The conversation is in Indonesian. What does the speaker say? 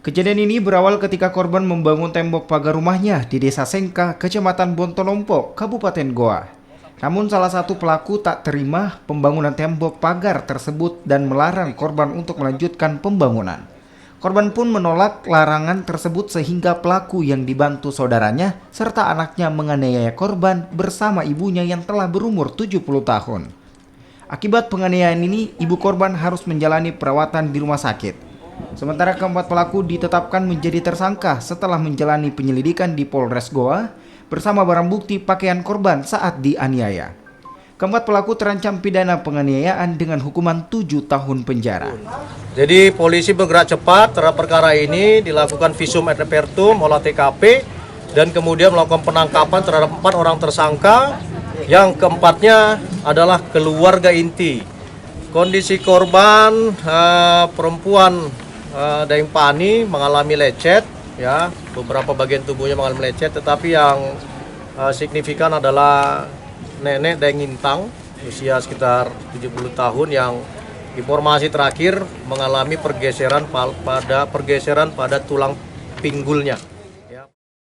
Kejadian ini berawal ketika korban membangun tembok pagar rumahnya di Desa Sengka, Kecamatan Bontolompo, Kabupaten Goa. Namun salah satu pelaku tak terima pembangunan tembok pagar tersebut dan melarang korban untuk melanjutkan pembangunan. Korban pun menolak larangan tersebut sehingga pelaku yang dibantu saudaranya serta anaknya menganiaya korban bersama ibunya yang telah berumur 70 tahun. Akibat penganiayaan ini, ibu korban harus menjalani perawatan di rumah sakit. Sementara keempat pelaku ditetapkan menjadi tersangka setelah menjalani penyelidikan di Polres Goa bersama barang bukti pakaian korban saat dianiaya. Keempat pelaku terancam pidana penganiayaan dengan hukuman 7 tahun penjara. Jadi polisi bergerak cepat terhadap perkara ini, dilakukan visum et repertum, olah TKP, dan kemudian melakukan penangkapan terhadap 4 orang tersangka. Yang keempatnya adalah keluarga inti. Kondisi korban perempuan Daeng Pani mengalami lecet, ya, beberapa bagian tubuhnya mengalami lecet, tetapi yang signifikan adalah nenek Daeng Intang, usia sekitar 70 tahun yang informasi terakhir mengalami pergeseran pada tulang pinggulnya.